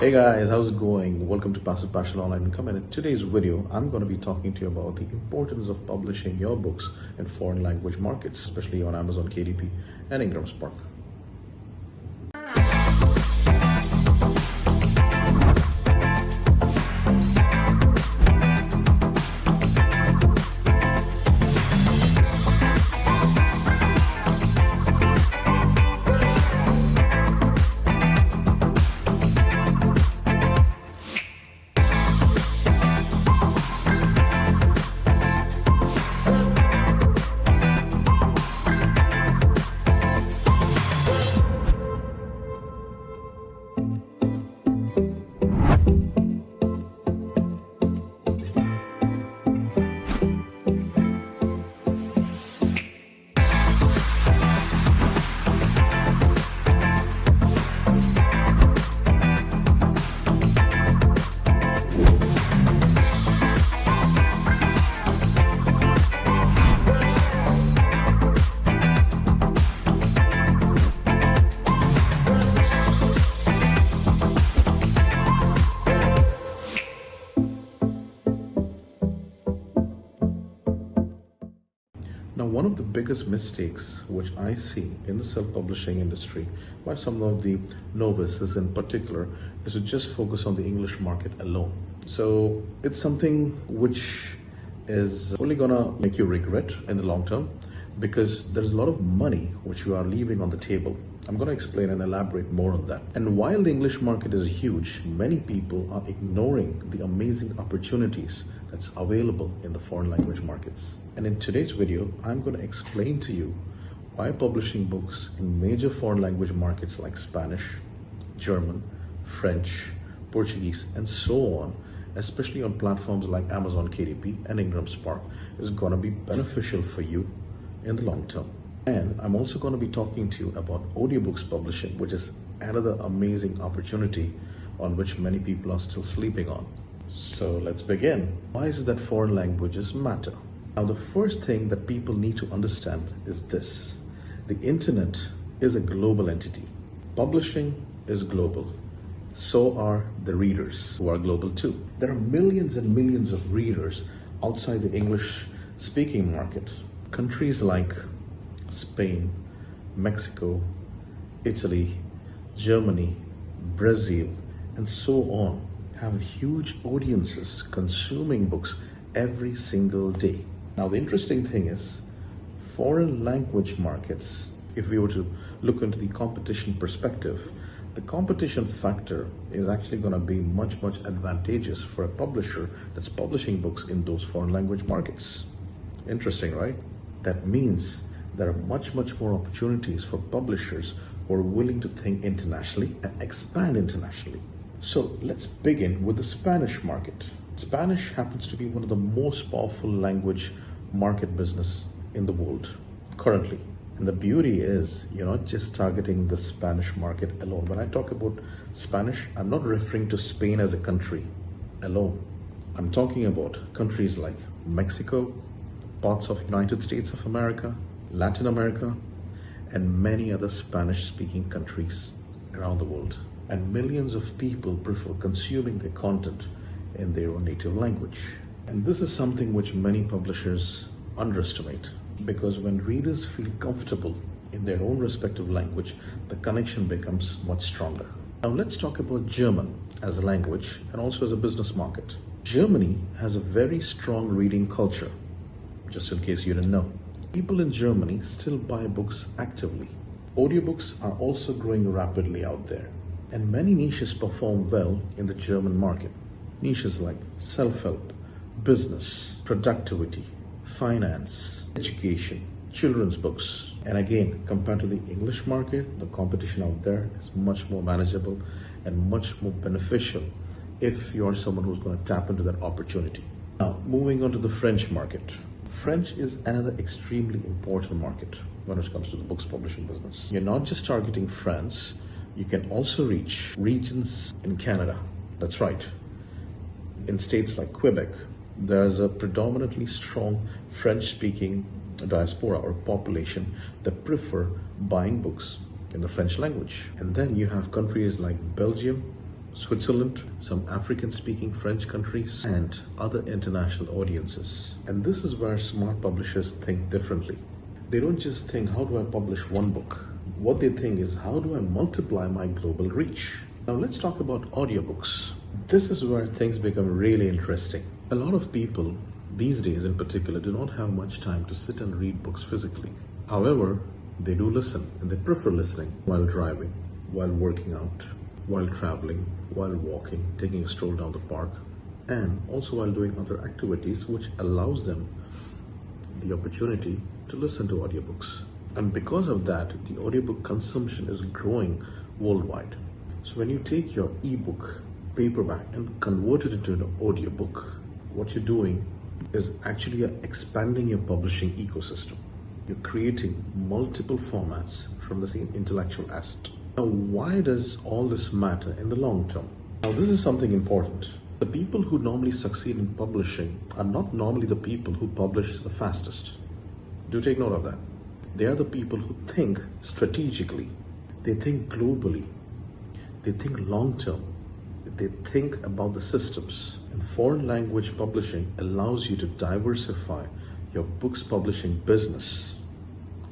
Hey guys, how's it going? Welcome to Passive Passion Online Income, and in today's video, I'm going to be talking to you about the importance of publishing your books in foreign language markets, especially on Amazon KDP and Ingram Spark. Now, one of the biggest mistakes which I see in the self-publishing industry by some of the novices in particular is to just focus on the English market alone. So it's something which is only gonna make you regret in the long term, because there's a lot of money which you are leaving on the table. I'm going to explain and elaborate more on that. And while the English market is huge, many people are ignoring the amazing opportunities that's available in the foreign language markets. And in today's video, I'm going to explain to you why publishing books in major foreign language markets like Spanish, German, French, Portuguese, and so on, especially on platforms like Amazon KDP and Ingram Spark, is going to be beneficial for you in the long term. And I'm also going to be talking to you about audiobooks publishing, which is another amazing opportunity on which many people are still sleeping on. So let's begin. Why is it that foreign languages matter? Now, the first thing that people need to understand is this: the internet is a global entity. Publishing is global. So are the readers, who are global too. There are millions and millions of readers outside the English speaking market. Countries like Spain, Mexico, Italy, Germany, Brazil, and so on have huge audiences consuming books every single day. Now, the interesting thing is, foreign language markets, if we were to look into the competition perspective, the competition factor is actually going to be much advantageous for a publisher that's publishing books in those foreign language markets. Interesting, right? That means there are much more opportunities for publishers who are willing to think internationally and expand internationally. So let's begin with the Spanish market. Spanish happens to be one of the most powerful language market business in the world currently. And the beauty is, you're not just targeting the Spanish market alone. When I talk about Spanish, I'm not referring to Spain as a country alone. I'm talking about countries like Mexico, parts of United States of America, Latin America, and many other Spanish-speaking countries around the world. And millions of people prefer consuming their content in their own native language. And this is something which many publishers underestimate, because when readers feel comfortable in their own respective language, the connection becomes much stronger. Now let's talk about German as a language and also as a business market. Germany has a very strong reading culture, just in case you didn't know. People in Germany still buy books actively. Audiobooks are also growing rapidly out there, and many niches perform well in the German market. Niches like self-help, business, productivity, finance, education, children's books. And again, compared to the English market, the competition out there is much more manageable and much more beneficial if you are someone who's going to tap into that opportunity. Now, moving on to the French market. French is another extremely important market when it comes to the books publishing business. You're not just targeting France, you can also reach regions in Canada. That's right. In states like Quebec, there's a predominantly strong French-speaking diaspora or population that prefer buying books in the French language. And then you have countries like Belgium, Switzerland, some African-speaking French countries, and other international audiences. And this is where smart publishers think differently. They don't just think, how do I publish one book? What they think is, how do I multiply my global reach? Now let's talk about audiobooks. This is where things become really interesting. A lot of people these days in particular do not have much time to sit and read books physically. However, they do listen, and they prefer listening while driving, while working out, while traveling, while walking, taking a stroll down the park, and also while doing other activities, which allows them the opportunity to listen to audiobooks. And because of that, the audiobook consumption is growing worldwide. So when you take your ebook, paperback, and convert it into an audiobook, what you're doing is actually expanding your publishing ecosystem. You're creating multiple formats from the same intellectual asset. Now, why does all this matter in the long term? Now, this is something important. The people who normally succeed in publishing are not normally the people who publish the fastest. Do take note of that. They are the people who think strategically. They think globally. They think long term. They think about the systems. And foreign language publishing allows you to diversify your books publishing business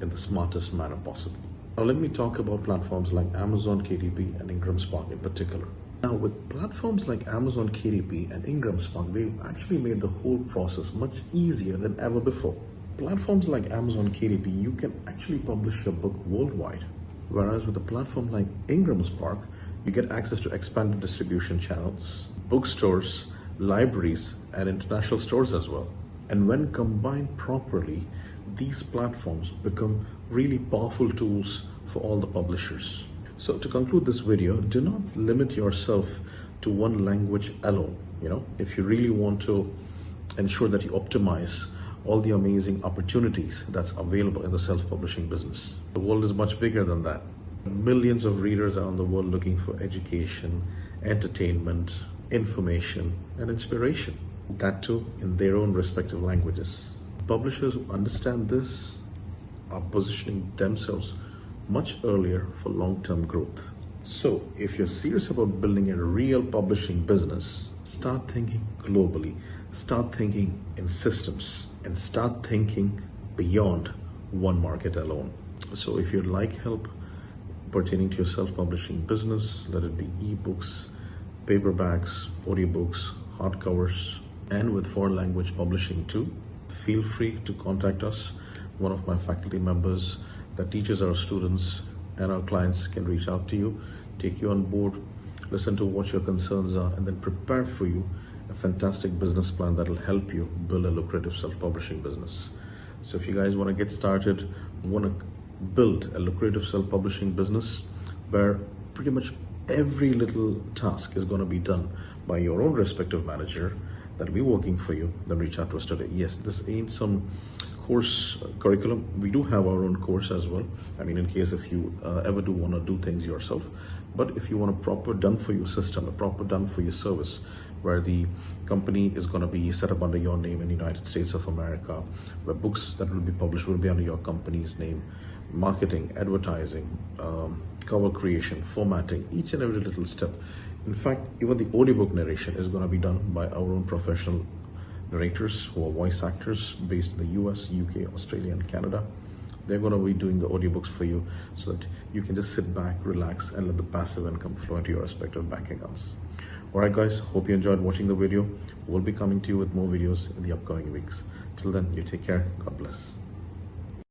in the smartest manner possible. Now let me talk about platforms like Amazon KDP and Ingram Spark in particular. Now with platforms like Amazon KDP and Ingram Spark, they've actually made the whole process much easier than ever before. Platforms like Amazon KDP, you can actually publish your book worldwide. Whereas with a platform like Ingram Spark, you get access to expanded distribution channels, bookstores, libraries, and international stores as well. And when combined properly, these platforms become really powerful tools for all the publishers. So to conclude this video, do not limit yourself to one language alone. If you really want to ensure that you optimize all the amazing opportunities that's available in the self-publishing business. The world is much bigger than that. Millions of readers around the world looking for education, entertainment, information, and inspiration. That too in their own respective languages. Publishers who understand this are positioning themselves much earlier for long-term growth. So if you're serious about building a real publishing business, start thinking globally, start thinking in systems, and start thinking beyond one market alone. So if you'd like help pertaining to your self-publishing business, let it be ebooks, paperbacks, audiobooks, hardcovers, and with foreign language publishing too, feel free to contact us. One of my faculty members that teaches our students and our clients can reach out to you, take you on board, listen to what your concerns are, and then prepare for you a fantastic business plan that will help you build a lucrative self-publishing business. So if you guys want to get started, want to build a lucrative self-publishing business where pretty much every little task is going to be done by your own respective manager that will be working for you, then reach out to us today. Yes, this ain't some course curriculum. We do have our own course as well. In case if you ever do want to do things yourself. But if you want a proper done for you system, a proper done for you service, where the company is going to be set up under your name in the United States of America, where books that will be published will be under your company's name, marketing, advertising, cover creation, formatting, each and every little step. In fact, even the audiobook narration is going to be done by our own professional narrators who are voice actors based in the US, UK, Australia, and Canada. They're going to be doing the audiobooks for you so that you can just sit back, relax, and let the passive income flow into your respective bank accounts. Alright guys, hope you enjoyed watching the video. We'll be coming to you with more videos in the upcoming weeks. Till then, you take care. God bless.